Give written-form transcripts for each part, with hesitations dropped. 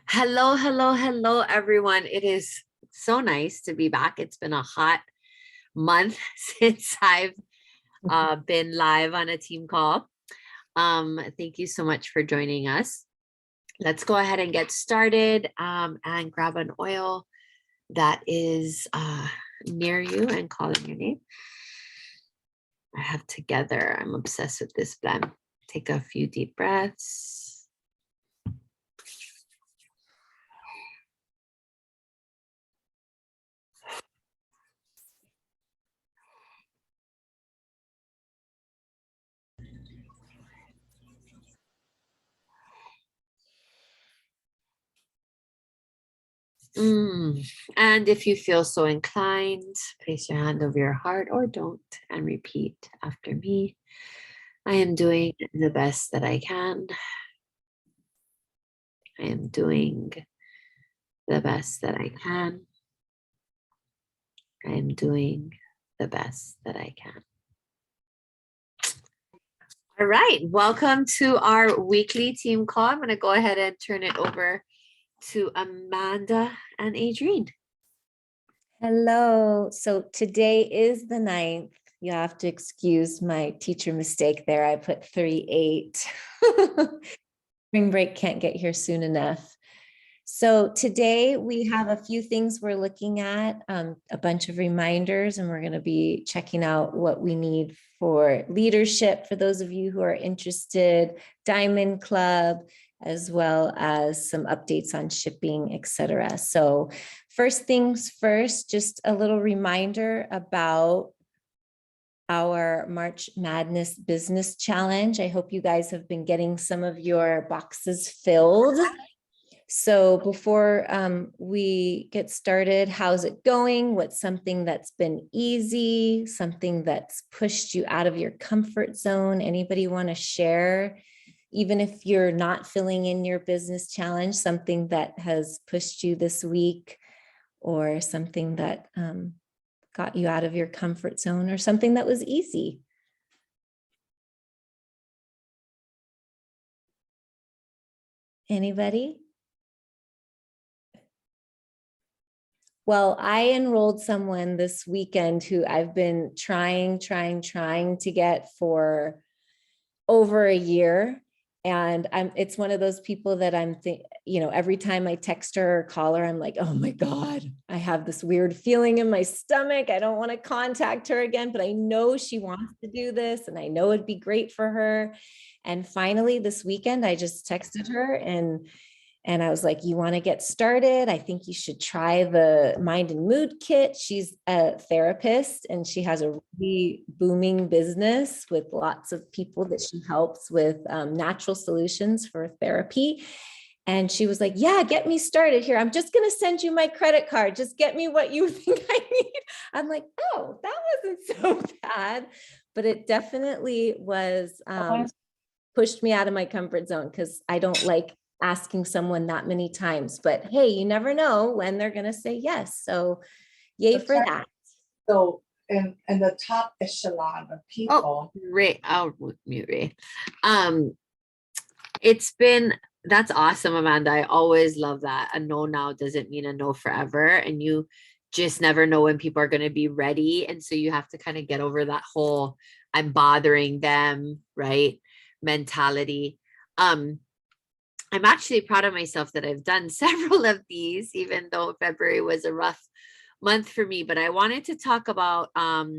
Hello, hello, hello, everyone. It is so nice to be back. It's been a hot month since I've been live on a team call. Thank you so much for joining us. Let's go ahead and get started and grab an oil that is near you and call in your name. I have Together. I'm obsessed with this blend. Take a few deep breaths. And if you feel so inclined, place your hand over your heart or don't and repeat after me. I am doing the best that I can. I am doing the best that I can. I am doing the best that I can. All right, welcome to our weekly team call. I'm going to go ahead and turn it over to Amanda and Adrienne. Hello. So today is the 9th. You have to excuse my teacher mistake there. I put 38. Spring break can't get here soon enough. So today we have a few things we're looking at, a bunch of reminders, and we're going to be checking out what we need for leadership for those of you who are interested, Diamond Club, as well as some updates on shipping, etc. So first things first, just a little reminder about our March Madness Business Challenge. I hope you guys have been getting some of your boxes filled. So before we get started, how's it going? What's something that's been easy, something that's pushed you out of your comfort zone? Anybody want to share? Even if you're not filling in your business challenge, something that has pushed you this week, or something that got you out of your comfort zone, or something that was easy. Anybody? Well, I enrolled someone this weekend who I've been trying to get for over a year. And it's one of those people that every time I text her or call her, I'm like, oh my God, I have this weird feeling in my stomach. I don't want to contact her again, but I know she wants to do this and I know it'd be great for her. And finally this weekend, I just texted her and I was like, you want to get started? I think you should try the Mind and Mood Kit. She's a therapist and she has a really booming business with lots of people that she helps with natural solutions for therapy. And she was like, yeah, get me started here. I'm just going to send you my credit card. Just get me what you think I need. I'm like, oh, that wasn't so bad. But it definitely was pushed me out of my comfort zone because I don't like asking someone that many times, but hey, you never know when they're going to say yes. So yay for that. So in the top echelon of people. Ray, I'll mute Ray. That's awesome, Amanda. I always love that. A no now doesn't mean a no forever. And you just never know when people are going to be ready. And so you have to kind of get over that whole I'm bothering them, right? Mentality. I'm actually proud of myself that I've done several of these, even though February was a rough month for me. But I wanted to talk about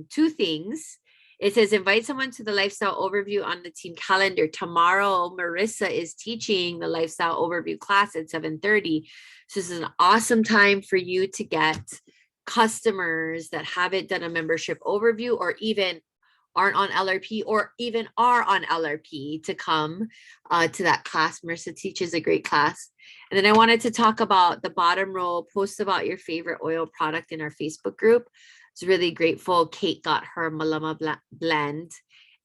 two things. It says invite someone to the lifestyle overview on the team calendar. Tomorrow, Marissa is teaching the lifestyle overview class at 7:30. So this is an awesome time for you to get customers that haven't done a membership overview or even aren't on LRP or even are on LRP to come to that class. Marissa teaches a great class. And then I wanted to talk about the bottom row, post about your favorite oil product in our Facebook group. I was really grateful. Kate got her Malama blend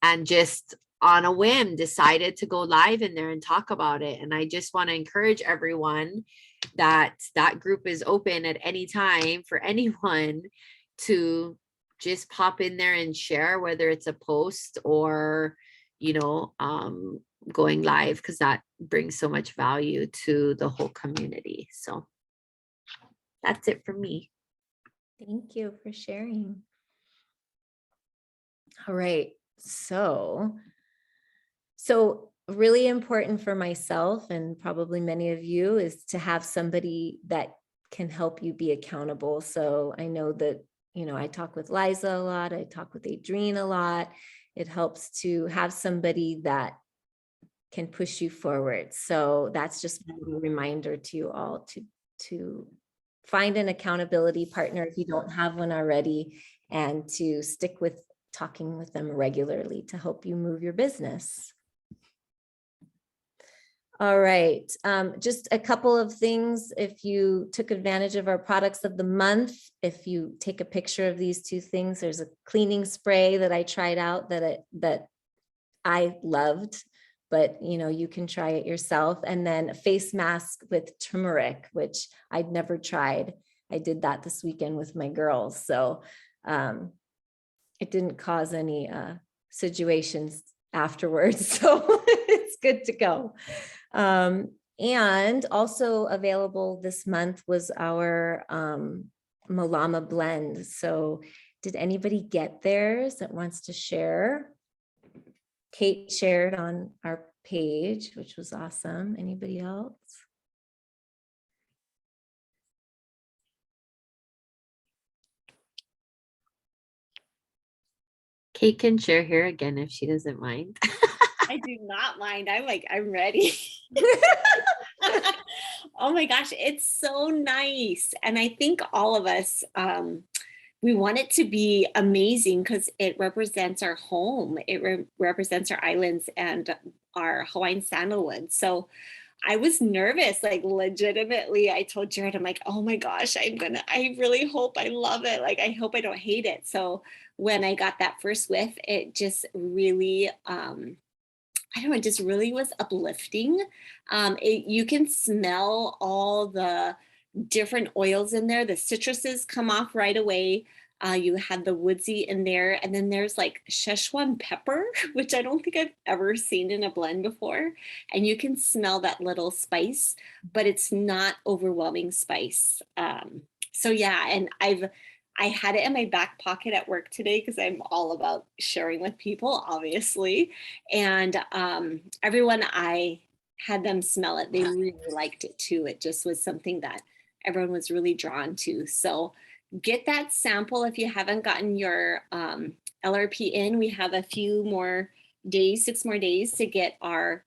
and just on a whim decided to go live in there and talk about it. And I just want to encourage everyone that that group is open at any time for anyone to just pop in there and share, whether it's a post or, going live, because that brings so much value to the whole community. So that's it for me. Thank you for sharing. All right. So really important for myself and probably many of you is to have somebody that can help you be accountable. So I know that, I talk with Liza a lot. I talk with Adrienne a lot. It helps to have somebody that can push you forward. So that's just a little reminder to you all to find an accountability partner if you don't have one already, and to stick with talking with them regularly to help you move your business. All right, just a couple of things. If you took advantage of our products of the month, if you take a picture of these two things, there's a cleaning spray that I tried out that I loved, but you can try it yourself. And then a face mask with turmeric, which I'd never tried. I did that this weekend with my girls. So it didn't cause any situations afterwards. So it's good to go. And also available this month was our Malama blend. So did anybody get theirs that wants to share? Kate shared on our page, which was awesome. Anybody else? Kate can share here again if she doesn't mind. I do not mind. I'm ready. Oh my gosh, it's so nice. And I think all of us, we want it to be amazing because it represents our home. It represents our islands and our Hawaiian sandalwood. So I was nervous, like legitimately. I told Jared, I'm like, oh my gosh, I really hope I love it. Like, I hope I don't hate it. So when I got that first whiff, it just really, I don't know, it just really was uplifting. You can smell all the different oils in there. The citruses come off right away. You had the woodsy in there. And then there's like Szechuan pepper, which I don't think I've ever seen in a blend before. And you can smell that little spice, but it's not overwhelming spice. So yeah, and I had it in my back pocket at work today because I'm all about sharing with people, obviously. And everyone I had them smell it, they really liked it too. It just was something that everyone was really drawn to. So get that sample if you haven't gotten your LRP in. We have a few more days, 6 more days to get our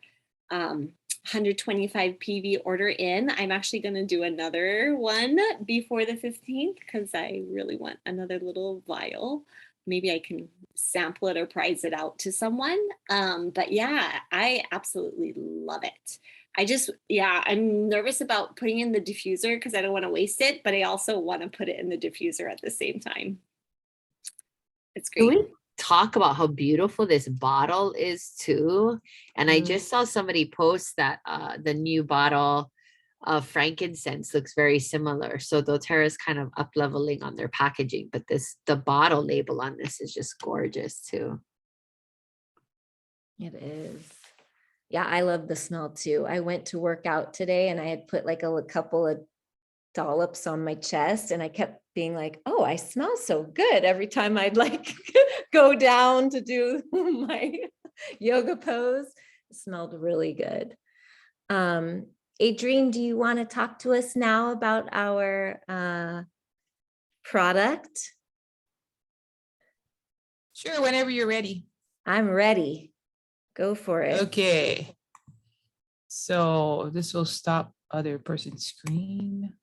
125 PV order in. I'm actually going to do another one before the 15th because I really want another little vial. Maybe I can sample it or prize it out to someone. But yeah, I absolutely love it. I'm nervous about putting in the diffuser because I don't want to waste it, but I also want to put it in the diffuser at the same time. It's Can great. we talk about how beautiful this bottle is too? And I just saw somebody post that the new bottle of frankincense looks very similar. So doTERRA is kind of up leveling on their packaging, but the bottle label on this is just gorgeous too. It is. Yeah, I love the smell too. I went to work out today and I had put like a couple of dollops on my chest and I kept being like, oh, I smell so good every time I'd like go down to do my yoga pose. It smelled really good. Adrienne, do you want to talk to us now about our product? Sure, whenever you're ready. I'm ready. Go for it. Okay. So this will stop other person's screen.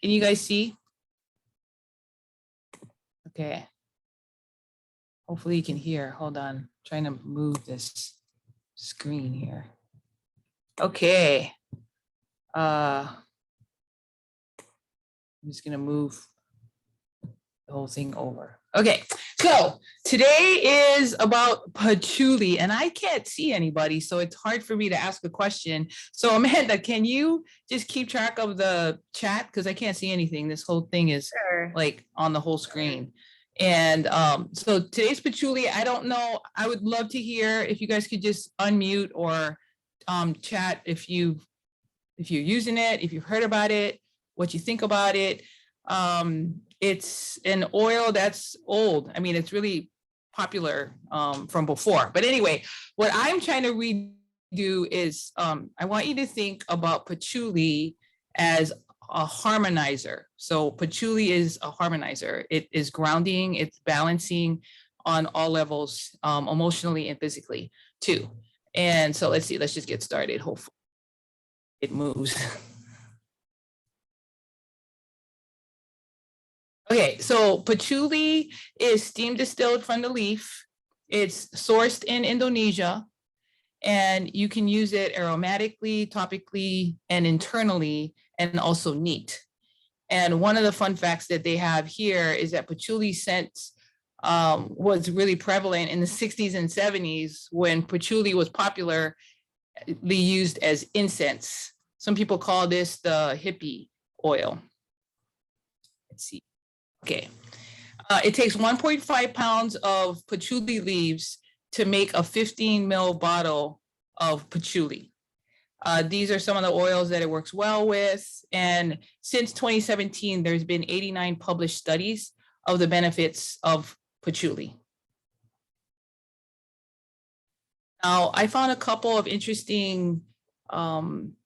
Can you guys see? Okay. Hopefully you can hear. Hold on. I'm trying to move this screen here. Okay. I'm just gonna move the whole thing over. Okay, So today is about patchouli, and I can't see anybody, so it's hard for me to ask a question. So Amanda, can you just keep track of the chat? Because I can't see anything. This whole thing is Sure. like on the whole screen. And so today's patchouli, I don't know. I would love to hear if you guys could just unmute or chat if you're using it, if you've heard about it, what you think about it. It's an oil that's old. I mean, it's really popular from before. But anyway, what I'm trying to redo is I want you to think about patchouli as a harmonizer. So patchouli is a harmonizer. It is grounding, it's balancing on all levels, emotionally and physically too. And so let's see, let's just get started. Hopefully it moves. Okay, so patchouli is steam distilled from the leaf. It's sourced in Indonesia, and you can use it aromatically, topically, and internally, and also neat. And one of the fun facts that they have here is that patchouli scent was really prevalent in the 60s and 70s when patchouli was popularly used as incense. Some people call this the hippie oil. Let's see. Okay. It takes 1.5 pounds of patchouli leaves to make a 15 ml bottle of patchouli. These are some of the oils that it works well with. And since 2017, there's been 89 published studies of the benefits of patchouli. Now, I found a couple of interesting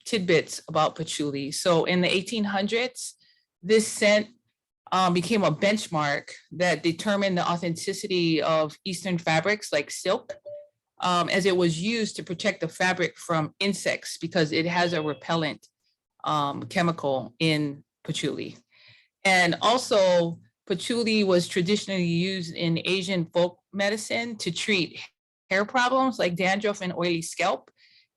tidbits about patchouli. So in the 1800s, this scent became a benchmark that determined the authenticity of Eastern fabrics like silk, as it was used to protect the fabric from insects because it has a repellent chemical in patchouli. And also, patchouli was traditionally used in Asian folk medicine to treat hair problems like dandruff and oily scalp,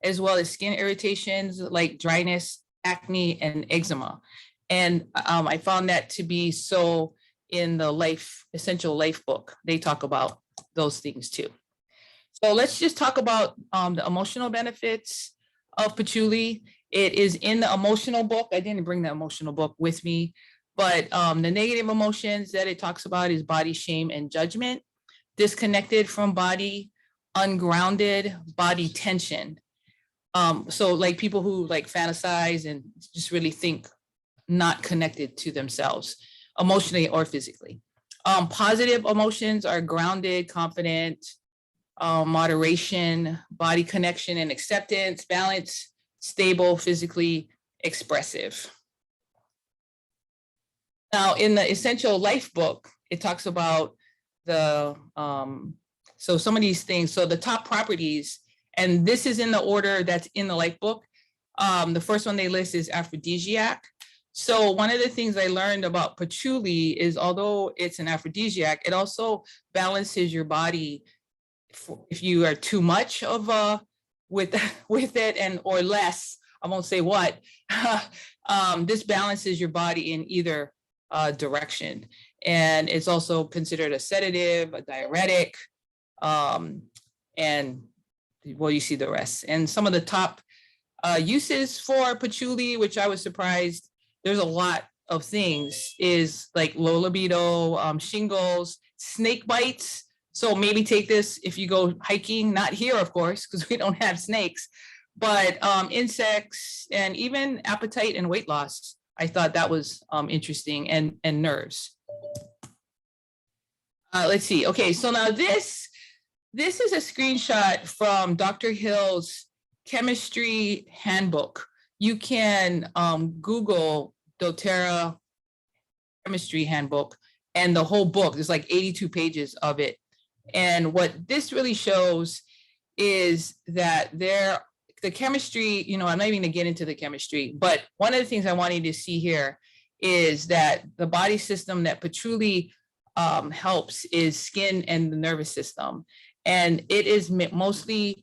as well as skin irritations like dryness, acne, and eczema. And I found that to be so in the Essential Life book. They talk about those things too. So let's just talk about the emotional benefits of patchouli. It is in the emotional book. I didn't bring the emotional book with me, but the negative emotions that it talks about is body shame and judgment, disconnected from body, ungrounded body tension. So like people who like fantasize and just really think not connected to themselves, emotionally or physically. Positive emotions are grounded, confident, moderation, body connection and acceptance, balance, stable, physically expressive. Now, in the Essential Life book, it talks about the, so some of these things, so the top properties, and this is in the order that's in the Life book. The first one they list is aphrodisiac. So one of the things I learned about patchouli is although it's an aphrodisiac, it also balances your body if you are too much of with it and or less, I won't say what, this balances your body in either direction. And it's also considered a sedative, a diuretic, and well, you see the rest. And some of the top uses for patchouli, which I was surprised, there's a lot of things, is like low libido, shingles, snake bites. So maybe take this if you go hiking, not here, of course, because we don't have snakes, but insects and even appetite and weight loss. I thought that was interesting, and nerves. Let's see. Okay, so now this is a screenshot from Dr. Hill's chemistry handbook. You can Google doTERRA chemistry handbook, and the whole book, there's like 82 pages of it. And what this really shows is that the chemistry, you know, I'm not even gonna get into the chemistry, but one of the things I wanted to see here is that the body system that patchouli helps is skin and the nervous system. And it is mostly,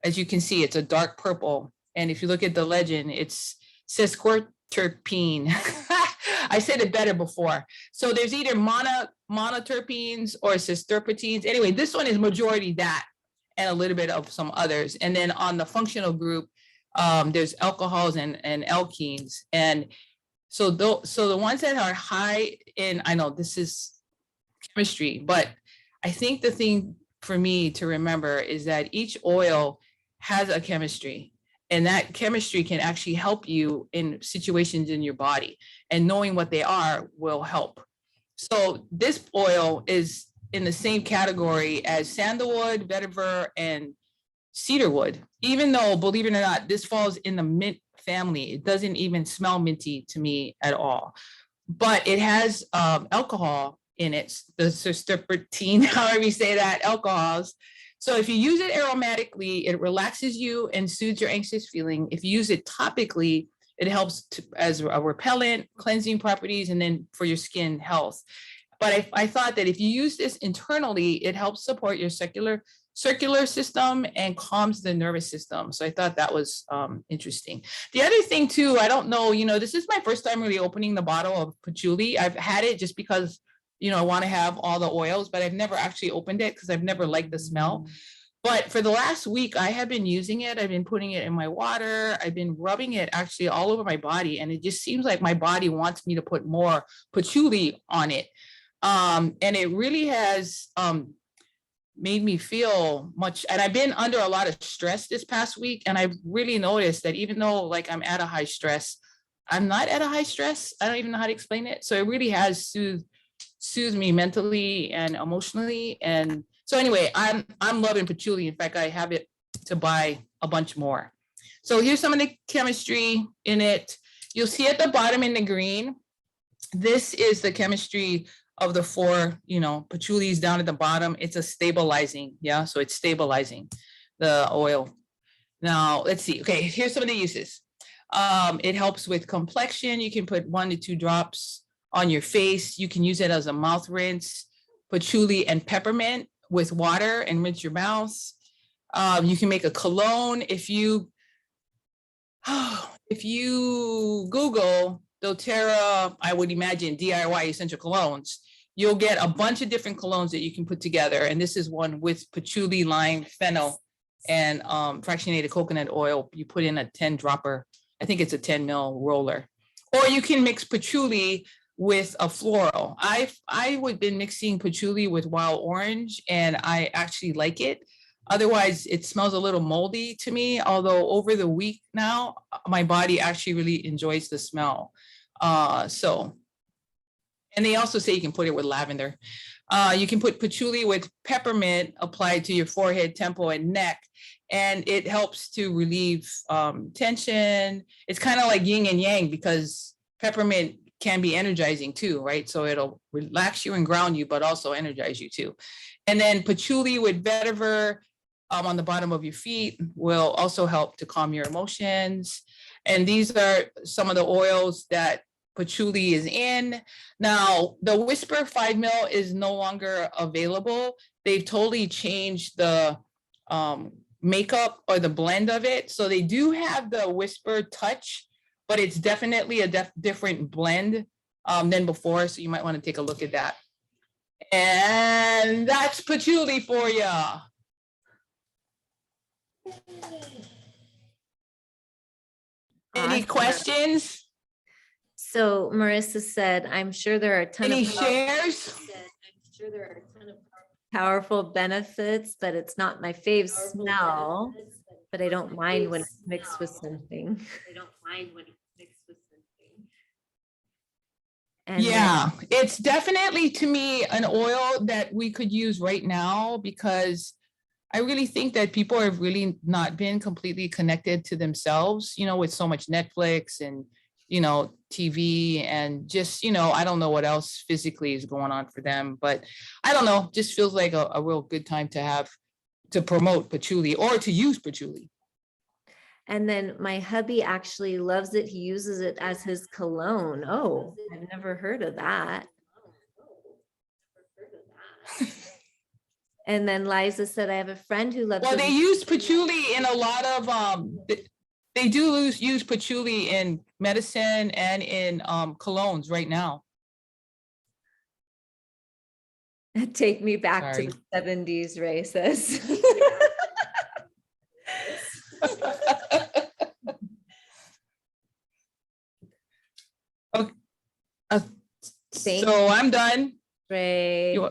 as you can see, it's a dark purple. And if you look at the legend, it's sesquiterpene. I said it better before. So there's either monoterpenes or cisterpentines. Anyway, this one is majority that and a little bit of some others. And then on the functional group, there's alcohols and alkenes. And so the ones that are high in, I know this is chemistry, but I think the thing for me to remember is that each oil has a chemistry, and that chemistry can actually help you in situations in your body, and knowing what they are will help. So this oil is in the same category as sandalwood, vetiver, and cedarwood, even though, believe it or not, this falls in the mint family. It doesn't even smell minty to me at all, but it has alcohol in it, the cisterpentine, however you say that, alcohols. So if you use it aromatically, it relaxes you and soothes your anxious feeling. If you use it topically, it helps as a repellent, cleansing properties, and then for your skin health. But I thought that if you use this internally, it helps support your circular system and calms the nervous system. So I thought that was interesting. The other thing too, I don't know, this is my first time really opening the bottle of patchouli. I've had it just because, I want to have all the oils, but I've never actually opened it because I've never liked the smell. But for the last week, I have been using it. I've been putting it in my water. I've been rubbing it actually all over my body. And it just seems like my body wants me to put more patchouli on it. And it really has made me feel much, and I've been under a lot of stress this past week. And I've really noticed that even though like I'm at a high stress, I'm not at a high stress. I don't even know how to explain it. So it really has soothed me mentally and emotionally. And so anyway, I'm loving patchouli. In fact, I have it to buy a bunch more. So here's some of the chemistry in it. You'll see at the bottom in the green, this is the chemistry of the 4, patchoulis down at the bottom. It's a stabilizing, so it's stabilizing the oil. Now, let's see. Okay, here's some of the uses. It helps with complexion. You can put 1 to 2 drops on your face. You can use it as a mouth rinse, patchouli and peppermint with water and rinse your mouth. You can make a cologne. If you Google doTERRA, I would imagine DIY essential colognes, you'll get a bunch of different colognes that you can put together. And this is one with patchouli, lime, fennel, and fractionated coconut oil. You put in a 10 dropper. I think it's a 10 ml roller. Or you can mix patchouli with a floral. I would been mixing patchouli with wild orange, and I actually like it. Otherwise, it smells a little moldy to me, although over the week now, my body actually really enjoys the smell. And they also say you can put it with lavender. You can put patchouli with peppermint applied to your forehead, temple, and neck, and it helps to relieve tension. It's kind of like yin and yang because peppermint can be energizing too, right? So it'll relax you and ground you, but also energize you too. And then patchouli with vetiver on the bottom of your feet will also help to calm your emotions. And these are some of the oils that patchouli is in. Now, the Whisper 5 ml is no longer available. They've totally changed the makeup or the blend of it. So they do have the Whisper Touch, but it's definitely a different blend than before. So you might want to take a look at that. And that's patchouli for you. Any Awesome. questions? So Marissa said, I'm sure there are a ton Any of shares? I'm sure there are a ton of powerful benefits, but it's not my fave smell. But I don't mind when it's mixed with something. And Yeah, it's definitely to me an oil that we could use right now, because I really think that people have really not been completely connected to themselves, with so much Netflix and, TV and just, I don't know what else physically is going on for them, but I don't know, just feels like a real good time to promote patchouli or to use patchouli. And then my hubby actually loves it. He uses it as his cologne. Oh, I've never heard of that. And then Liza said, I have a friend who loves Well, it. they use patchouli in a lot of They do use patchouli in medicine and in colognes right now. Take me back Sorry. to the 70s, Ray says. Okay. Uh, Thank so I'm done. Ray. You,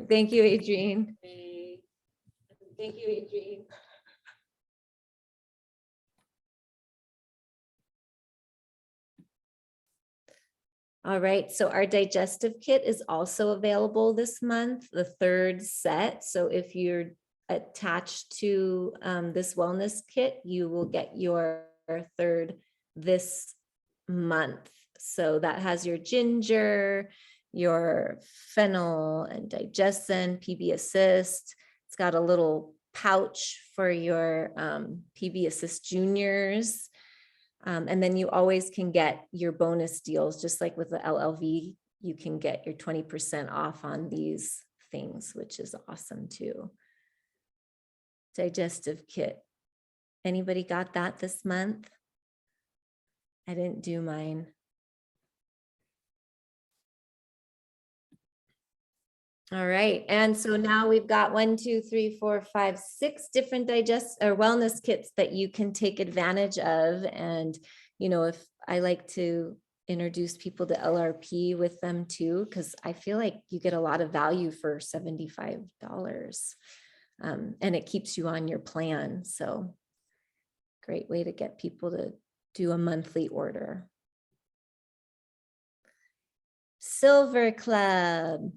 Thank you, Adrienne. Thank you, Adrienne. All right, so our digestive kit is also available this month, the third set. So if you're attached to this wellness kit, you will get your third this month. So that has your ginger, your fennel and digestin, PB Assist. It's got a little pouch for your PB Assist juniors. And then you always can get your bonus deals, just like with the LLV, you can get your 20% off on these things, which is awesome too. Digestive kit. Anybody got that this month? I didn't do mine. All right, and so now we've got 1, 2, 3, 4, 5, 6 different wellness kits that you can take advantage of. And you know, if I like to introduce people to LRP with them too, because I feel like you get a lot of value for $75, and it keeps you on your plan. So great way to get people to do a monthly order. Silver Club.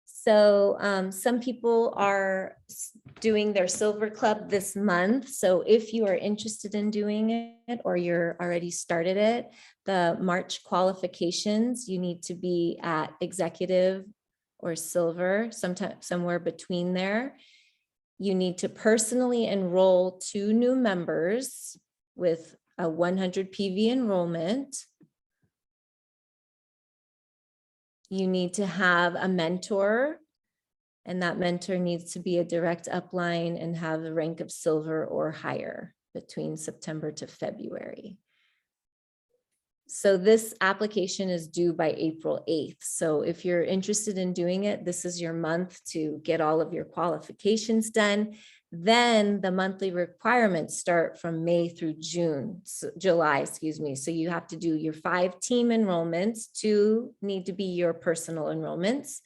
So some people are doing their Silver Club this month. So if you are interested in doing it or you're already started it, the March qualifications, you need to be at executive or silver, somewhere between there. You need to personally enroll 2 new members with a 100 PV enrollment. You need to have a mentor, and that mentor needs to be a direct upline and have the rank of silver or higher between September to February. So this application is due by April 8th. So if you're interested in doing it, this is your month to get all of your qualifications done. Then the monthly requirements start from May through July, excuse me. So you have to do your 5 team enrollments, 2 need to be your personal enrollments,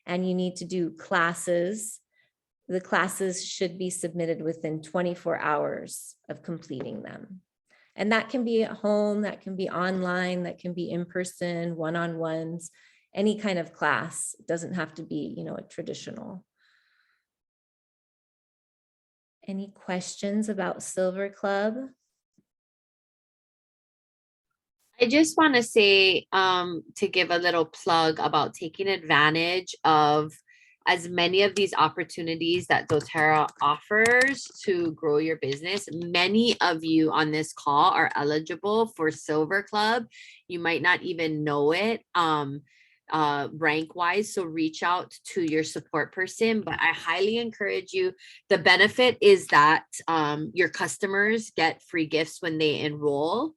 and you need to do classes. The classes should be submitted within 24 hours of completing them. And that can be at home, that can be online, that can be in person, one-on-ones, any kind of class. It doesn't have to be, you know, a traditional. Any questions about Silver Club? I just want to say to give a little plug about taking advantage of as many of these opportunities that doTERRA offers to grow your business. Many of you on this call are eligible for Silver Club. You might not even know it rank wise, so reach out to your support person. But I highly encourage you. The benefit is that your customers get free gifts when they enroll.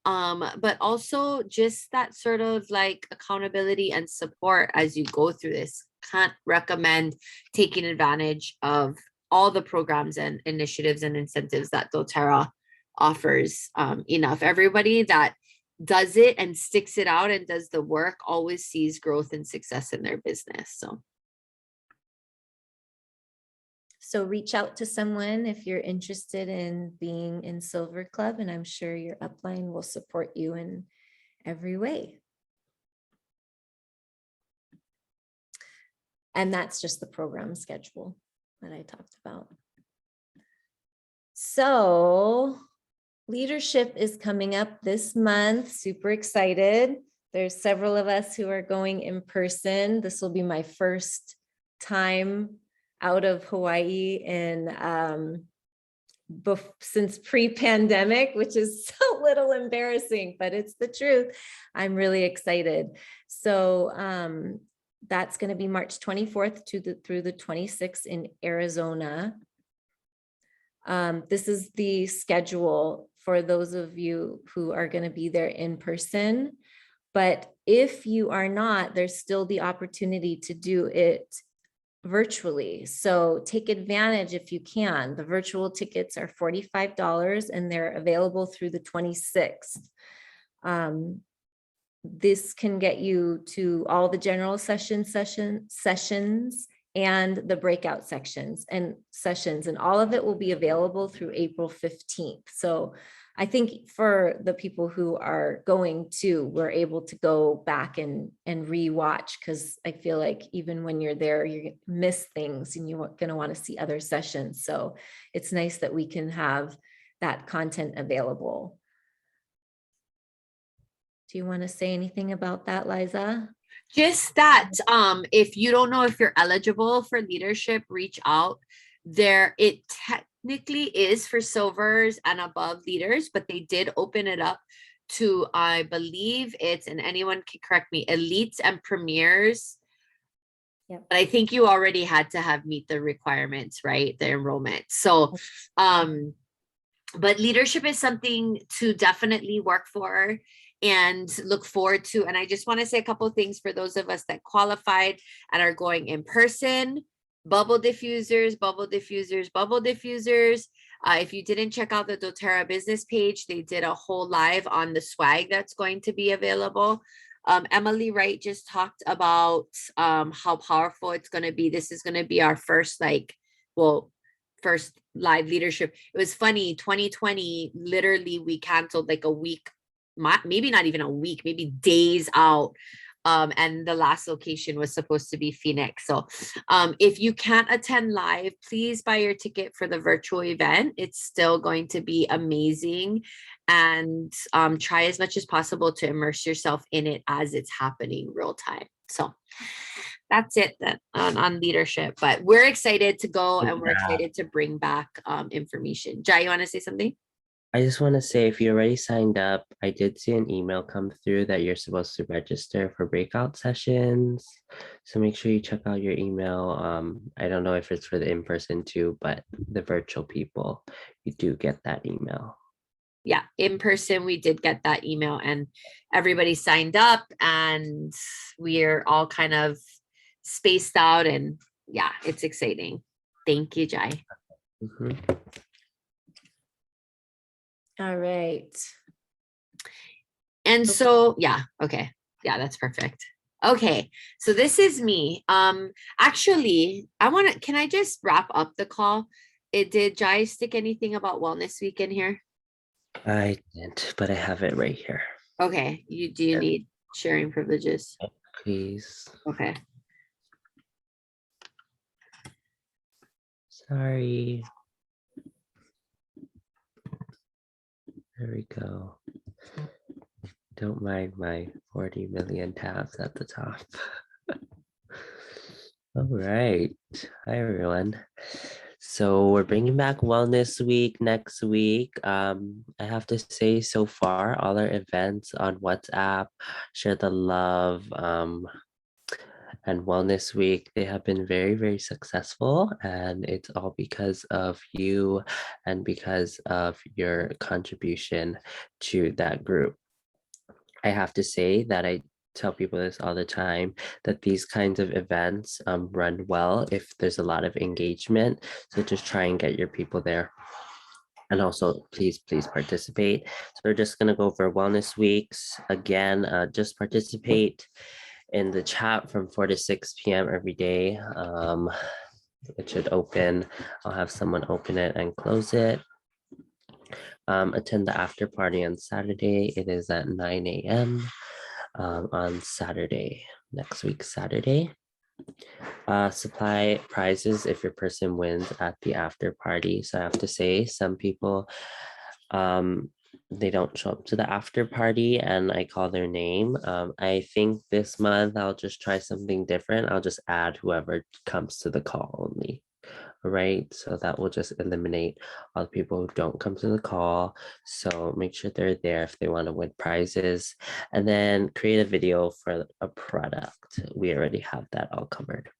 But also just that sort of like accountability and support as you go through this. Can't recommend taking advantage of all the programs and initiatives and incentives that doTERRA offers enough. Everybody that does it and sticks it out and does the work always sees growth and success in their business. So reach out to someone if you're interested in being in Silver Club, and I'm sure your upline will support you in every way. And that's just the program schedule that I talked about. So leadership is coming up this month. Super excited. There's several of us who are going in person. This will be my first time out of Hawaii in since pre-pandemic, which is a little embarrassing, but it's the truth. I'm really excited. So that's going to be March 24th through the 26th in Arizona. This is the schedule for those of you who are going to be there in person. But if you are not, there's still the opportunity to do it virtually. So take advantage if you can. The virtual tickets are $45 and they're available through the 26th. This can get you to all the general sessions and the breakout sections and sessions, and all of it will be available through April 15th. So I think for the people who are going to, we're able to go back and rewatch, because I feel like even when you're there, you're gonna miss things and you're going to want to see other sessions. So it's nice that we can have that content available. Do you want to say anything about that, Liza? Just that if you don't know if you're eligible for leadership, reach out. There, it technically is for silvers and above leaders, but they did open it up to, I believe it's, and anyone can correct me, elites and premiers. Yep. But I think you already had to have meet the requirements, right? The enrollment. So but leadership is something to definitely work for and look forward to. And I just want to say a couple of things for those of us that qualified and are going in person. Bubble diffusers, bubble diffusers, bubble diffusers. If you didn't check out the doTERRA business page, they did a whole live on the swag that's going to be available. Emily Wright just talked about how powerful it's going to be. This is going to be our first, first live leadership. It was funny, 2020, literally we canceled like a week, maybe not even a week, maybe days out. And the last location was supposed to be Phoenix. So if you can't attend live, please buy your ticket for the virtual event. It's still going to be amazing. And try as much as possible to immerse yourself in it as it's happening real time. So that's it then on leadership. But we're excited to go and we're excited to bring back information. Jai, you want to say something? I just want to say, if you already signed up, I did see an email come through that you're supposed to register for breakout sessions. So make sure you check out your email. I don't know if it's for the in-person too, but the virtual people, you do get that email. Yeah, in person, we did get that email and everybody signed up and we're all kind of spaced out and yeah, it's exciting. Thank you, Jai. Mhm. All right. And so, yeah, okay. Yeah, that's perfect. Okay, so this is me. Actually, can I just wrap up the call? Did Jai stick anything about Wellness Week in here? I didn't, but I have it right here. Okay, do you need sharing privileges? Please. Okay. Sorry. There we go. Don't mind my 40 million tabs at the top. All right. Hi, everyone. So we're bringing back Wellness Week next week. I have to say, so far, all our events on WhatsApp, Share the Love, and Wellness Week, they have been very, very successful. And it's all because of you and because of your contribution to that group. I have to say that I tell people this all the time, that these kinds of events run well if there's a lot of engagement. So just try and get your people there. And also, please participate. So we're just going to go over Wellness Weeks. Again, just participate in the chat from 4 to 6 p.m. every day. It should open. I'll have someone open it and close it. Attend the after party on Saturday. It is at 9 a.m. On Saturday, next week, Saturday. Supply prizes if your person wins at the after party. So I have to say, some people, they don't show up to the after party and I call their name. I think this month I'll just try something different. I'll just add whoever comes to the call only. Right, so that will just eliminate all the people who don't come to the call. So make sure they're there if they want to win prizes, and then create a video for a product. We already have that all covered.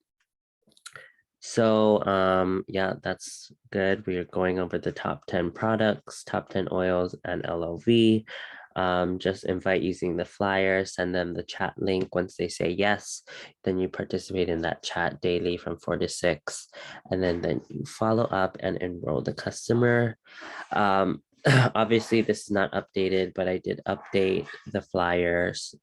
So yeah, that's good. We are going over the top 10 products, top 10 oils, and LOV. Just invite using the flyer, send them the chat link. Once they say yes, then you participate in that chat daily from 4 to 6. And then you follow up and enroll the customer. Obviously, this is not updated, but I did update the flyers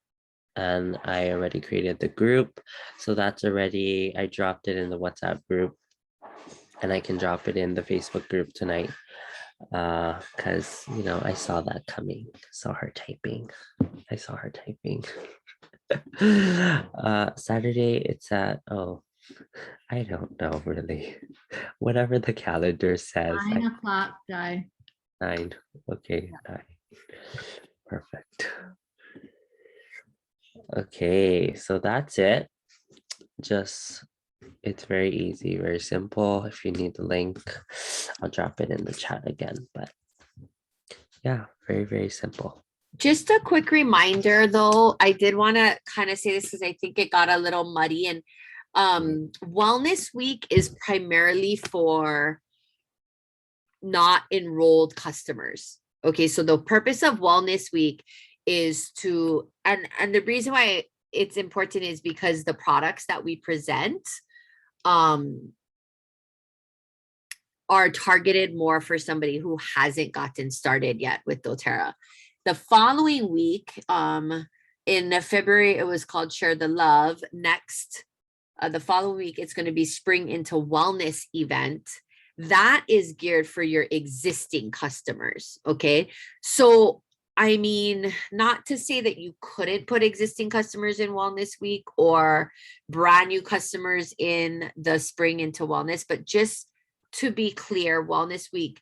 and I already created the group. So that's already, I dropped it in the WhatsApp group and I can drop it in the Facebook group tonight. Because I saw that coming, saw her typing. I saw her typing. Saturday it's at, oh, I don't know really. Whatever the calendar says. 9 o'clock, Di. 9. Okay, 9. Perfect. Okay, so that's it. Just, it's very easy, very simple. If you need the link, I'll drop it in the chat again. But yeah, very, very simple. Just a quick reminder though, I did want to kind of say this because I think it got a little muddy, and Wellness Week is primarily for not enrolled customers. Okay, so the purpose of Wellness Week is to, and the reason why it's important is because the products that we present are targeted more for somebody who hasn't gotten started yet with doTERRA. The following week, in February, it was called Share the Love. Next, the following week, it's going to be Spring into Wellness event. That is geared for your existing customers. Okay. So, I mean, not to say that you couldn't put existing customers in Wellness Week or brand new customers in the Spring into Wellness, but just to be clear, Wellness Week,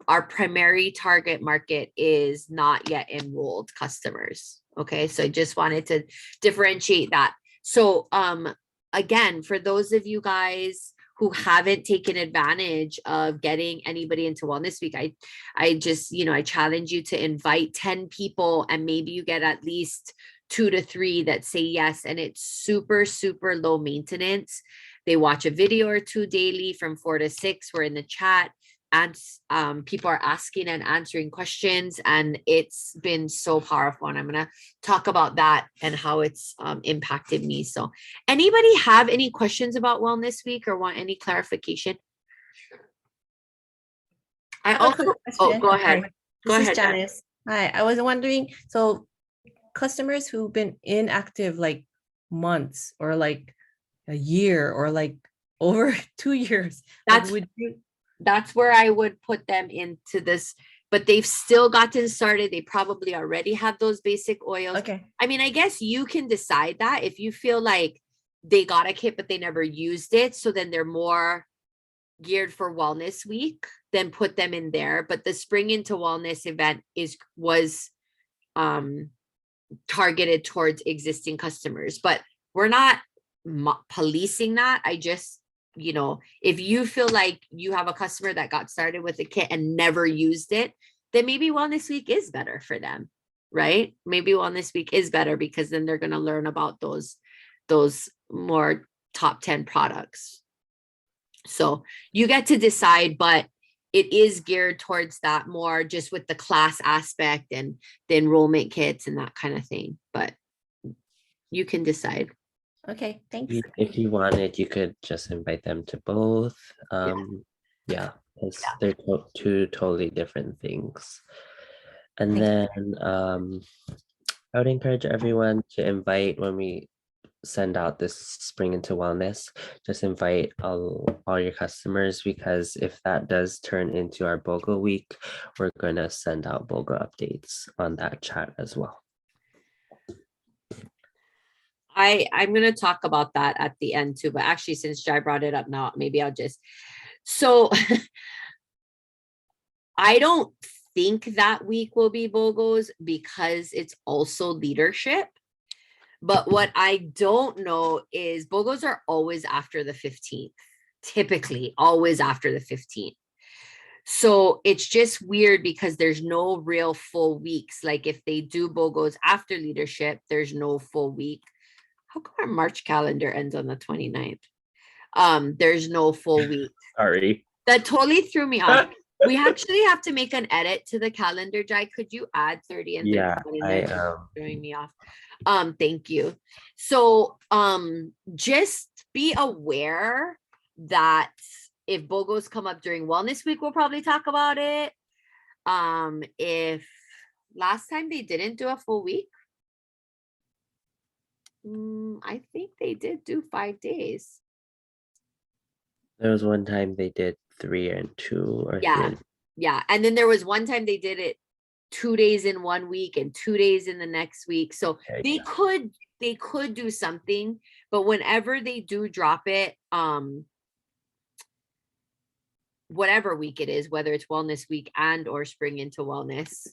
our primary target market is not yet enrolled customers. Okay. So I just wanted to differentiate that. So, again, for those of you guys who haven't taken advantage of getting anybody into Wellness Week, I just, I challenge you to invite 10 people and maybe you get at least 2 to 3 that say yes. And it's super, super low maintenance. They watch a video or 2 daily from 4 to 6. We're in the chat and people are asking and answering questions, and it's been so powerful. And I'm going to talk about that and how it's impacted me. So anybody have any questions about Wellness Week or want any clarification? I have a also, quick oh, question. go ahead. Sorry. Go This is ahead, Jen. Janice. Hi, I was wondering, so customers who've been inactive like months or like a year or like over 2 years, like, That's would you? That's where I would put them into this, but they've still gotten started. They probably already have those basic oils. Okay. I mean, I guess you can decide that if you feel like they got a kit, but they never used it. So then they're more geared for Wellness Week, then put them in there. But the Spring into Wellness event was targeted towards existing customers, but we're not policing that. I just, if you feel like you have a customer that got started with a kit and never used it, then maybe Wellness Week is better for them, right? Maybe Wellness Week is better because then they're going to learn about those more top 10 products. So you get to decide, but it is geared towards that more just with the class aspect and the enrollment kits and that kind of thing. But you can decide. Okay, thanks. If you wanted, you could just invite them to both. Yeah, because they're two totally different things. And Thanks. then I would encourage everyone to invite when we send out this Spring into Wellness, just invite all your customers, because if that does turn into our BOGO week, we're going to send out BOGO updates on that chat as well. I'm going to talk about that at the end too, but actually since Jai brought it up now, maybe I'll just, so I don't think that week will be BOGOs because it's also leadership. But what I don't know is BOGOs are always after the 15th, typically always after the 15th. So it's just weird because there's no real full weeks. Like if they do BOGOs after leadership, there's no full week. How come our March calendar ends on the 29th? There's no full week. Sorry. That totally threw me off. We actually have to make an edit to the calendar, Jai. Could you add 30 and Yeah, 31 in I there? Throwing me off. Thank you. So just be aware that if BOGOs come up during Wellness Week, we'll probably talk about it. If last time they didn't do a full week, I think they did do 5 days. There was one time they did 3 and 2 or 3 Yeah. and Yeah. And then there was one time they did it 2 days in 1 week and 2 days in the next week. So Okay, they could do something, but whenever they do drop it, whatever week it is, whether it's Wellness Week and or Spring into Wellness,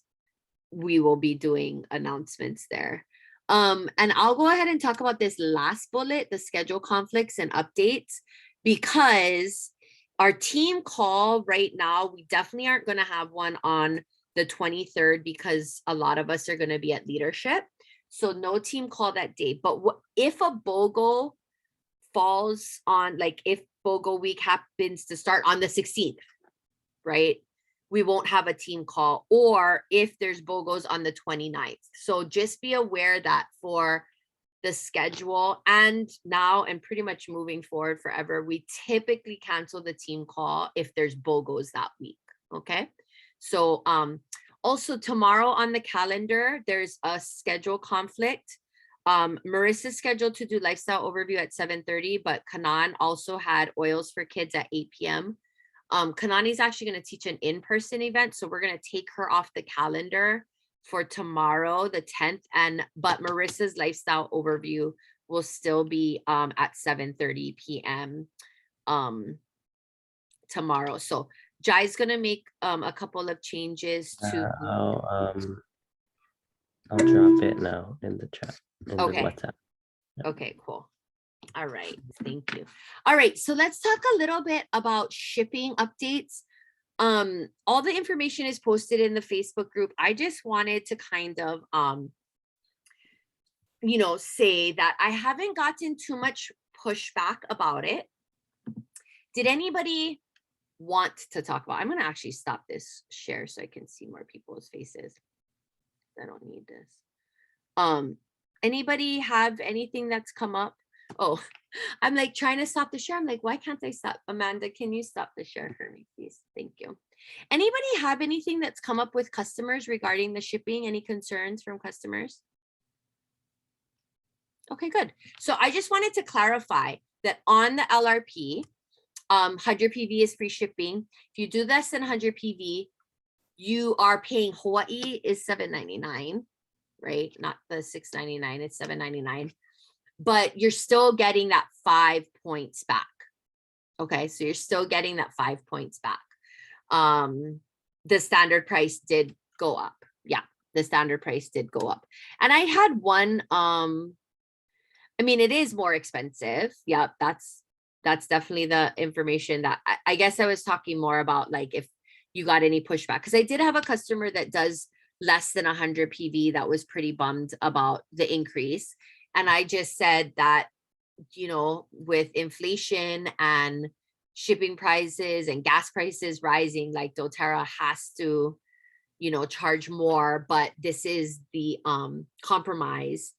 we will be doing announcements there. And I'll go ahead and talk about this last bullet, the schedule conflicts and updates, because our team call right now, we definitely aren't going to have one on the 23rd because a lot of us are going to be at leadership. So no team call that day. But if a BOGO falls on, like if BOGO week happens to start on the 16th, right? We won't have a team call, or if there's BOGOs on the 29th. So just be aware that for the schedule and now and pretty much moving forward forever, we typically cancel the team call if there's BOGOs that week. Okay. So also tomorrow on the calendar, there's a schedule conflict. Marissa's scheduled to do lifestyle overview at 7:30, but Kanan also had oils for kids at 8 p.m. Kanani's actually going to teach an in-person event, so we're going to take her off the calendar for tomorrow, the 10th, but Marissa's lifestyle overview will still be at 7:30 p.m. Tomorrow. So Jai's going to make a couple of changes to I'll drop it now in the chat, in Okay. the WhatsApp. Okay, cool. All right, thank you. All right, so let's talk a little bit about shipping updates. All the information is posted in the Facebook group. I just wanted to kind of say that I haven't gotten too much pushback about it. Did anybody want to talk about? I'm going to actually stop this share so I can see more people's faces. I don't need this. Anybody have anything that's come up? Oh, I'm like trying to stop the share. I'm like, why can't I stop? Amanda, can you stop the share for me, please? Thank you. Anybody have anything that's come up with customers regarding the shipping? Any concerns from customers? Okay, good. So I just wanted to clarify that on the LRP, 100 PV is free shipping. If you do less than 100 PV, you are paying Hawaii is $7.99, right? Not the $6.99, it's $7.99. But you're still getting that 5 points back. Okay, so you're still getting that 5 points back. The standard price did go up. Yeah, the standard price did go up. And I had one, I mean, it is more expensive. Yeah, that's definitely the information that I guess I was talking more about, like if you got any pushback, because I did have a customer that does less than 100 PV that was pretty bummed about the increase. And I just said that, with inflation and shipping prices and gas prices rising, like doTERRA has to, charge more, but this is the compromise.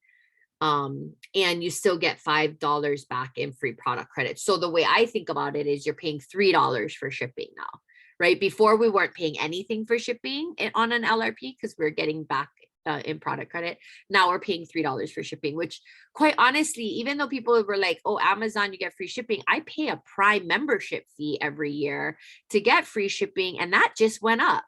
And you still get $5 back in free product credit. So the way I think about it is you're paying $3 for shipping now, right? Before we weren't paying anything for shipping on an LRP because we're getting back in product credit. Now we're paying $3 for shipping, which quite honestly, even though people were like, oh, Amazon, you get free shipping, I pay a Prime membership fee every year to get free shipping, and that just went up.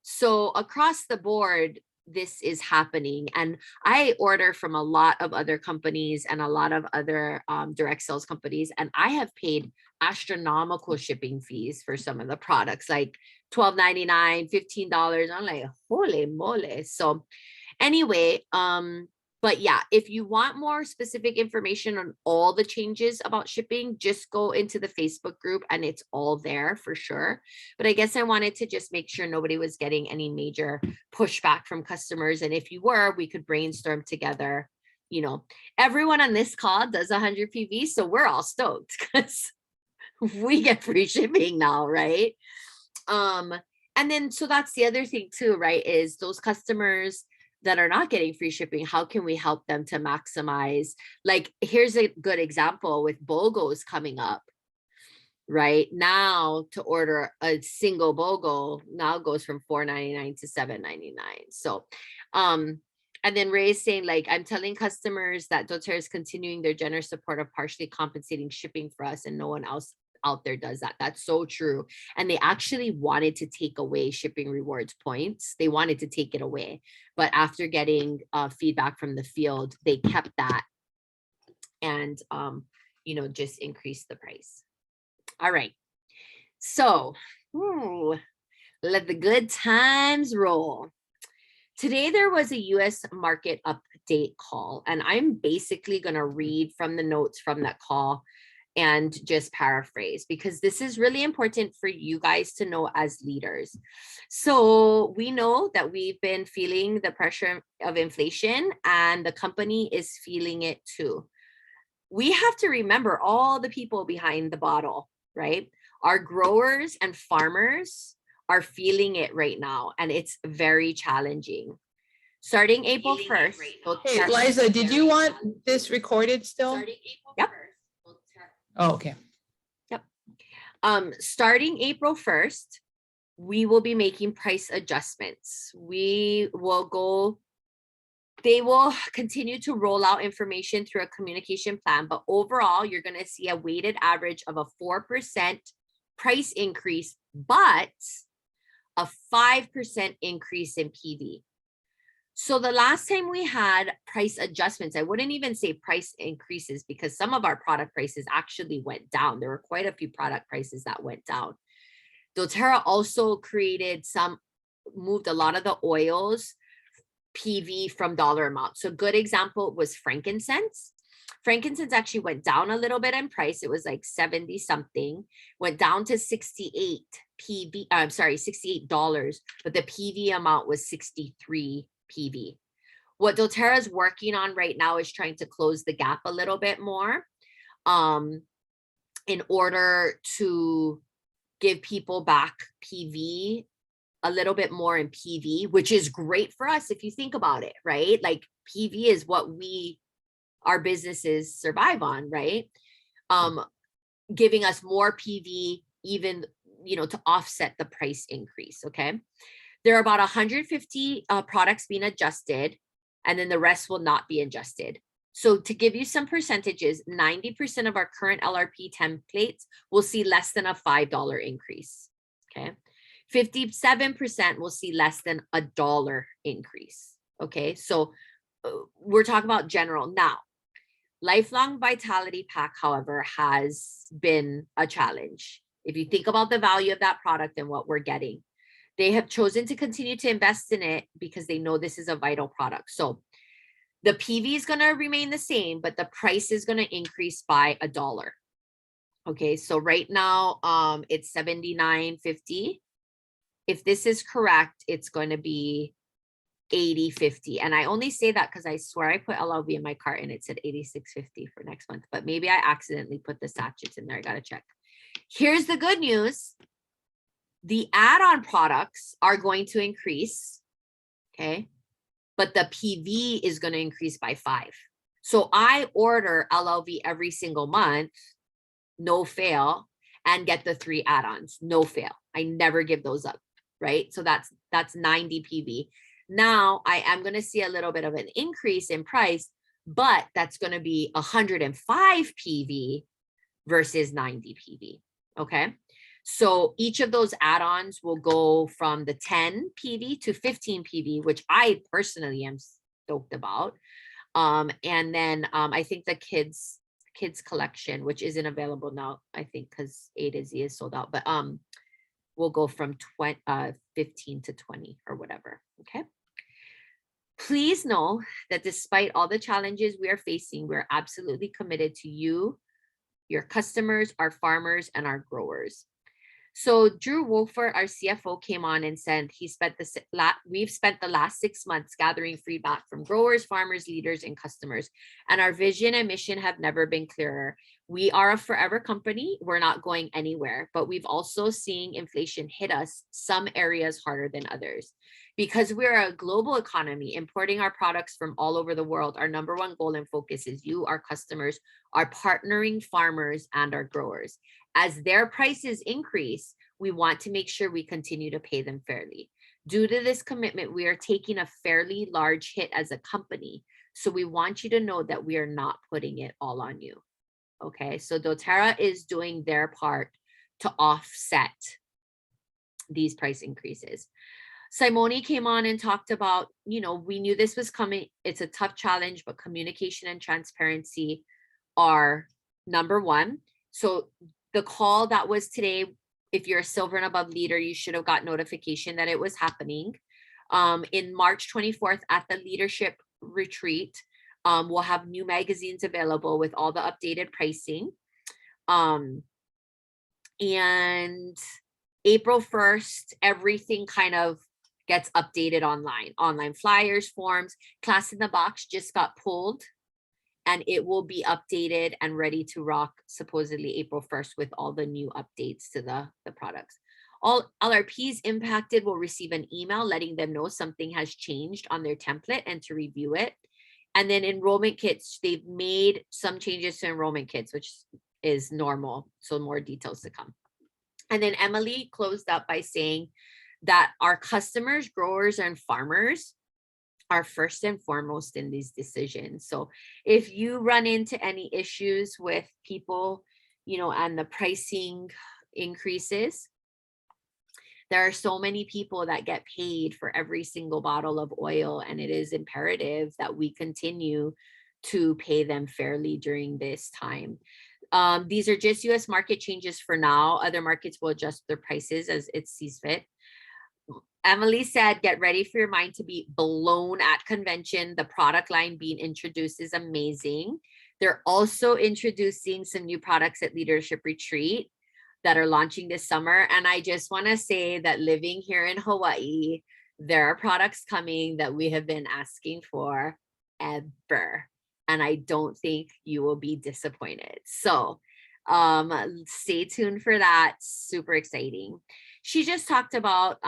So across the board, this is happening. And I order from a lot of other companies and a lot of other direct sales companies, and I have paid astronomical shipping fees for some of the products, like $12.99, $15. I'm like, holy moly. So anyway, but yeah, if you want more specific information on all the changes about shipping, just go into the Facebook group and it's all there for sure. But I guess I wanted to just make sure nobody was getting any major pushback from customers. And if you were, we could brainstorm together. Everyone on this call does 100 PV, so we're all stoked because we get free shipping now, right? And then so that's the other thing too, right? Is those customers that are not getting free shipping, how can we help them to maximize? Like, here's a good example with BOGOs coming up. Right now, to order a single BOGO now goes from $4.99 to $7.99. So, and then Ray is saying, like, I'm telling customers that doTERRA is continuing their generous support of partially compensating shipping for us, and no one else out there does that. That's so true. And they actually wanted to take away shipping rewards points. They wanted to take it away, but after getting feedback from the field, they kept that and just increased the price. All right. So let the good times roll. Today, there was a US market update call, and I'm basically going to read from the notes from that call and just paraphrase, because this is really important for you guys to know as leaders. So we know that we've been feeling the pressure of inflation, and the company is feeling it too. We have to remember all the people behind the bottle, right? Our growers and farmers are feeling it right now, and it's very challenging. Starting April 1st. Hey, Liza, did you want this recorded still? Yep. Oh, okay. Yep. Starting April 1st, we will be making price adjustments. They will continue to roll out information through a communication plan, but overall, you're going to see a weighted average of a 4% price increase, but a 5% increase in PV. So the last time we had price adjustments, I wouldn't even say price increases, because some of our product prices actually went down. There were quite a few product prices that went down. doTERRA also moved a lot of the oils PV from dollar amount. So good example was frankincense. Frankincense actually went down a little bit in price. It was like 70 something, went down to 68 PV. I'm sorry, $68, but the PV amount was 63 PV. What doTERRA is working on right now is trying to close the gap a little bit more, in order to give people back PV, a little bit more in PV, which is great for us if you think about it, right? Like PV is what our businesses survive on, right? Giving us more PV, even, to offset the price increase, okay? There are about 150 products being adjusted, and then the rest will not be adjusted. So to give you some percentages, 90% of our current LRP templates will see less than a $5 increase, okay? 57% will see less than $1 increase, okay? So we're talking about general. Now, Lifelong Vitality Pack, however, has been a challenge. If you think about the value of that product and what we're getting, they have chosen to continue to invest in it because they know this is a vital product. So the PV is going to remain the same, but the price is going to increase by $1. Okay, so right now it's $79.50. If this is correct, it's going to be $80.50. And I only say that because I swear I put LLV in my cart and it said $86.50 for next month, but maybe I accidentally put the sachets in there. I got to check. Here's the good news. The add-on products are going to increase, okay? But the PV is going to increase by 5. So I order LLV every single month, no fail, and get the 3 add-ons, no fail. I never give those up, right? So that's 90 PV. Now I am going to see a little bit of an increase in price, but that's going to be 105 PV versus 90 PV, okay? So each of those add-ons will go from the 10 PV to 15 PV, which I personally am stoked about. And then I think the kids collection, which isn't available now, I think because A to Z is sold out, but will go from 15 to 20 or whatever, okay? Please know that despite all the challenges we are facing, we're absolutely committed to you, your customers, our farmers, and our growers. So Drew Wolfert, our CFO, came on and said we've spent the last 6 months gathering feedback from growers, farmers, leaders, and customers, and our vision and mission have never been clearer. We are a forever company. We're not going anywhere, but we've also seen inflation hit us some areas harder than others. Because we're a global economy, importing our products from all over the world, our number one goal and focus is you, our customers, our partnering farmers, and our growers. As their prices increase, we want to make sure we continue to pay them fairly. Due to this commitment, we are taking a fairly large hit as a company. So we want you to know that we are not putting it all on you. Okay, so doTERRA is doing their part to offset these price increases. Simone came on and talked about, we knew this was coming. It's a tough challenge, but communication and transparency are number one. So the call that was today, if you're a silver and above leader, you should have got notification that it was happening. In March 24th at the leadership retreat, we'll have new magazines available with all the updated pricing. And April 1st, everything kind of gets updated online flyers, forms. Class in the Box just got pulled, and it will be updated and ready to rock supposedly April 1st with all the new updates to the products. All LRPs impacted will receive an email letting them know something has changed on their template and to review it. And then enrollment kits, they've made some changes to enrollment kits, which is normal. So more details to come. And then Emily closed up by saying that our customers, growers, and farmers are first and foremost in these decisions. So if you run into any issues with people, and the pricing increases, there are so many people that get paid for every single bottle of oil, and it is imperative that we continue to pay them fairly during this time. These are just US market changes for now. Other markets will adjust their prices as it sees fit. Emily said, get ready for your mind to be blown at convention. The product line being introduced is amazing. They're also introducing some new products at Leadership Retreat that are launching this summer. And I just want to say that living here in Hawaii, there are products coming that we have been asking for ever. And I don't think you will be disappointed. So stay tuned for that. Super exciting. She just talked about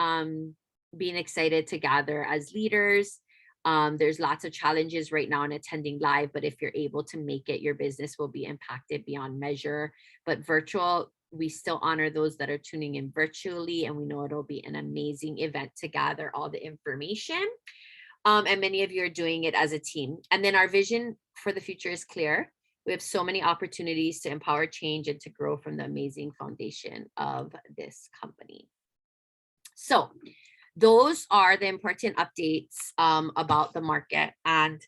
being excited to gather as leaders. There's lots of challenges right now in attending live, but if you're able to make it, your business will be impacted beyond measure. But virtual, we still honor those that are tuning in virtually, and we know it'll be an amazing event to gather all the information. And many of you are doing it as a team. And then our vision for the future is clear. We have so many opportunities to empower change and to grow from the amazing foundation of this company. So those are the important updates about the market. And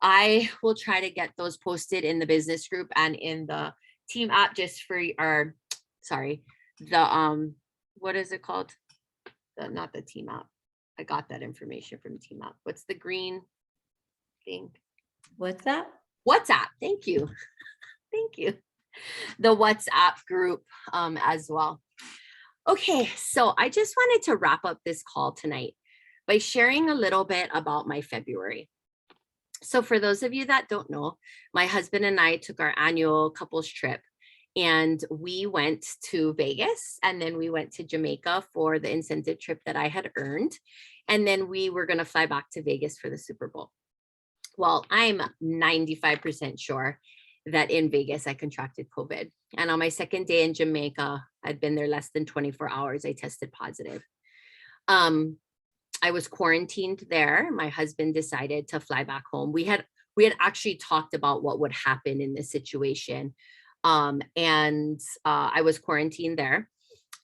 I will try to get those posted in the business group and in the team app just for our, what is it called? Not the team app. I got that information from team app. What's the green thing? What's that? WhatsApp. Thank you. Thank you. The WhatsApp group as well. Okay, so I just wanted to wrap up this call tonight by sharing a little bit about my February. So for those of you that don't know, my husband and I took our annual couples trip, and we went to Vegas, and then we went to Jamaica for the incentive trip that I had earned. And then we were going to fly back to Vegas for the Super Bowl. Well, I'm 95% sure that in Vegas, I contracted COVID. And on my second day in Jamaica, I'd been there less than 24 hours. I tested positive. I was quarantined there. My husband decided to fly back home. We had actually talked about what would happen in this situation. And I was quarantined there.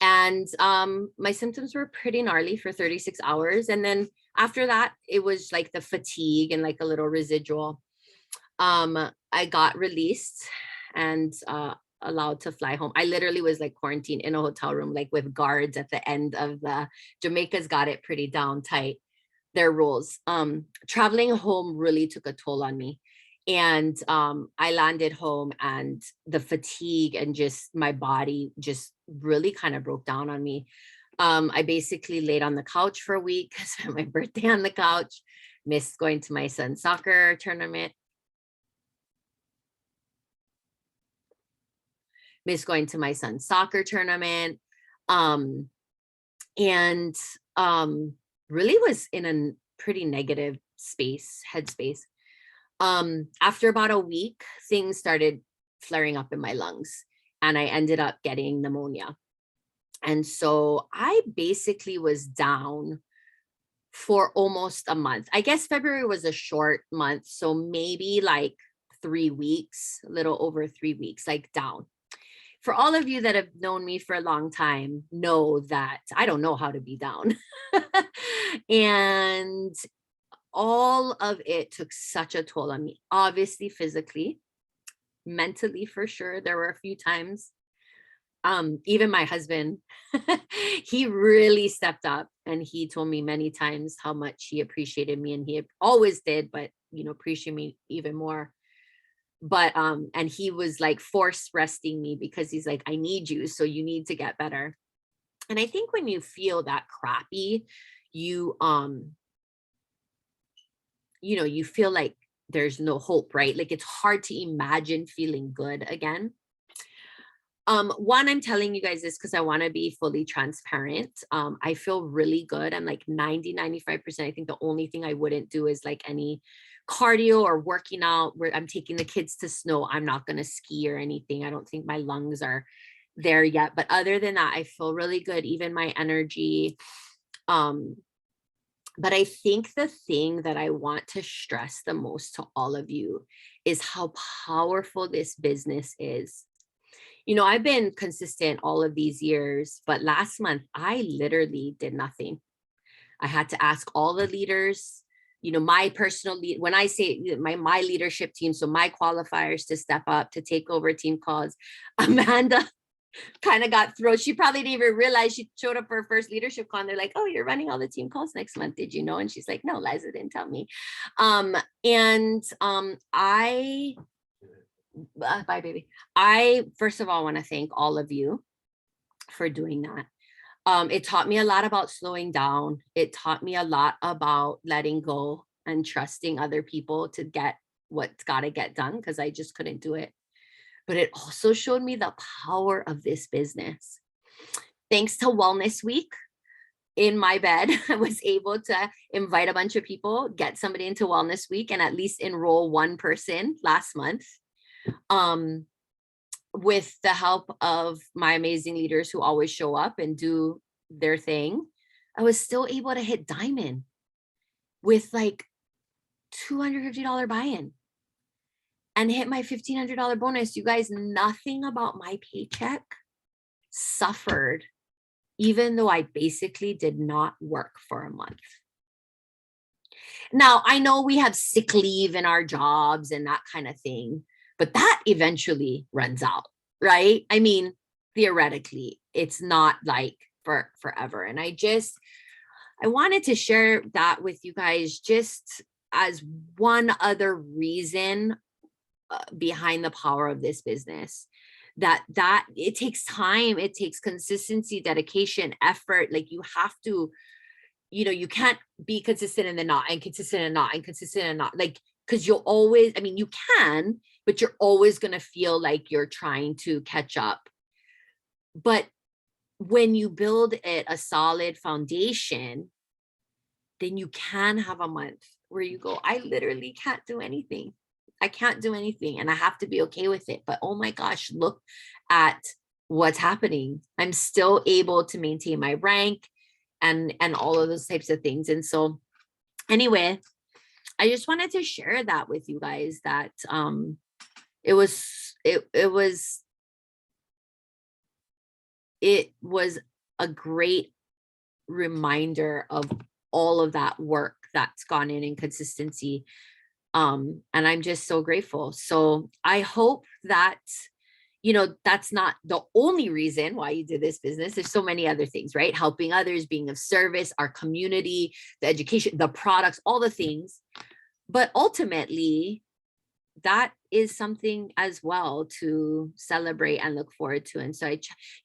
And my symptoms were pretty gnarly for 36 hours. And then after that, it was like the fatigue and like a little residual. I got released and allowed to fly home. I literally was like quarantined in a hotel room, like with guards at the end of Jamaica's got it pretty down tight, their rules. Traveling home really took a toll on me. And I landed home, and the fatigue and just my body just really kind of broke down on me. I basically laid on the couch for a week, spent my birthday on the couch, missed going to my son's soccer tournament. missed going to my son's soccer tournament. And really was in a pretty negative headspace. After about a week, things started flaring up in my lungs and I ended up getting pneumonia. And so I basically was down for almost a month. I guess February was a short month, so maybe like 3 weeks, a little over 3 weeks, like down. For all of you that have known me for a long time, know that I don't know how to be down. And all of it took such a toll on me, obviously physically, mentally for sure. There were a few times, even my husband, he really stepped up and he told me many times how much he appreciated me, and he always did, but appreciate me even more. But and he was like force resting me because he's like, I need you, so you need to get better. And I think when you feel that crappy, you you feel like there's no hope, right? Like it's hard to imagine feeling good again. One, I'm telling you guys this because I want to be fully transparent. I feel really good. I'm like 95%. I think the only thing I wouldn't do is like any cardio or working out where I'm taking the kids to snow. I'm not going to ski or anything. I don't think my lungs are there yet. But other than that, I feel really good. Even my energy. But I think the thing that I want to stress the most to all of you is how powerful this business is. I've been consistent all of these years, but last month I literally did nothing. I had to ask all the leaders, my personal lead, when I say my leadership team, so my qualifiers, to step up, to take over team calls. Amanda kind of got thrown. She probably didn't even realize she showed up for her first leadership call. And they're like, oh, you're running all the team calls next month. Did you know? And she's like, no, Liza didn't tell me. Bye, baby. I, first of all, want to thank all of you for doing that. It taught me a lot about slowing down. It taught me a lot about letting go and trusting other people to get what's got to get done, because I just couldn't do it. But it also showed me the power of this business. Thanks to Wellness Week, in my bed, I was able to invite a bunch of people, get somebody into Wellness Week, and at least enroll one person last month. With the help of my amazing leaders who always show up and do their thing, I was still able to hit diamond with like $250 buy-in and hit my $1,500 bonus. You guys, nothing about my paycheck suffered, even though I basically did not work for a month. Now, I know we have sick leave in our jobs and that kind of thing, but that eventually runs out, right? I mean, theoretically, it's not like for forever. And I wanted to share that with you guys just as one other reason behind the power of this business. That it takes time, it takes consistency, dedication, effort. Like you have to, you can't be consistent and then not, and consistent and not, and consistent and not, like, because you'll always, I mean, you can, but you're always going to feel like you're trying to catch up. But when you build it a solid foundation, then you can have a month where you go, I literally can't do anything. I can't do anything, and I have to be okay with it. But oh my gosh, look at what's happening. I'm still able to maintain my rank and all of those types of things. And so anyway, I just wanted to share that with you guys, that it was a great reminder of all of that work that's gone in consistency. And I'm just so grateful. So I hope that, that's not the only reason why you did this business. There's so many other things, right? Helping others, being of service, our community, the education, the products, all the things. But ultimately, that is something as well to celebrate and look forward to. And so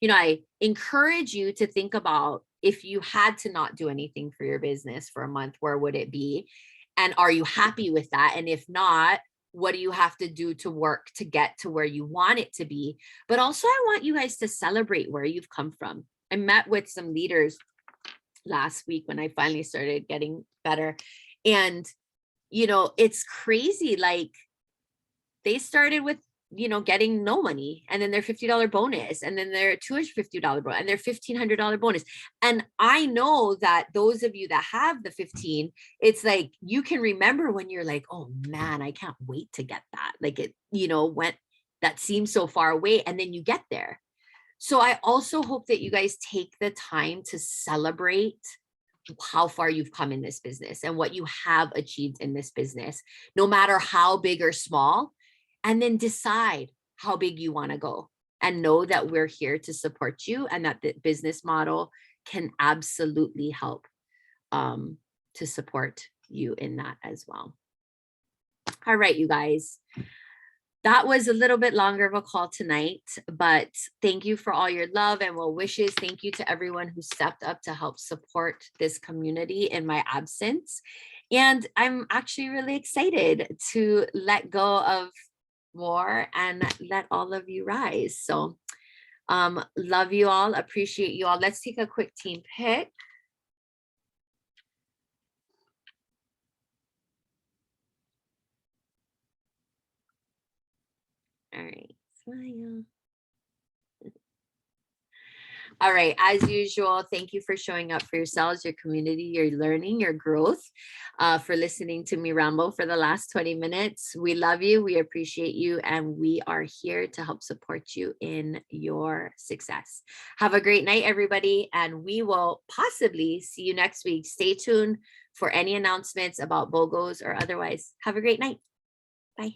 I encourage you to think about, if you had to not do anything for your business for a month, where would it be? And are you happy with that? And if not, what do you have to do to work to get to where you want it to be? But also, I want you guys to celebrate where you've come from. I met with some leaders last week when I finally started getting better. And, you know, it's crazy. Like, they started with, you know, getting no money, and then their $50 bonus, and then their $250 bonus, and their $1,500 bonus. And I know that those of you that have the 15, it's like, you can remember when you're like, oh man, I can't wait to get that. Like, it, you know, went, that seems so far away, and then you get there. So I also hope that you guys take the time to celebrate how far you've come in this business and what you have achieved in this business, no matter how big or small, and then decide how big you want to go, and know that we're here to support you, and that the business model can absolutely help to support you in that as well. All right, you guys. That was a little bit longer of a call tonight, but thank you for all your love and well wishes. Thank you to everyone who stepped up to help support this community in my absence. And I'm actually really excited to let go of more and let all of you rise. So love you all, appreciate you all. Let's take a quick team pic. All right, smile. All right, as usual, thank you for showing up for yourselves, your community, your learning, your growth, for listening to me ramble for the last 20 minutes. We love you, we appreciate you, and we are here to help support you in your success. Have a great night, everybody, and we will possibly see you next week. Stay tuned for any announcements about BOGOs or otherwise. Have a great night. Bye.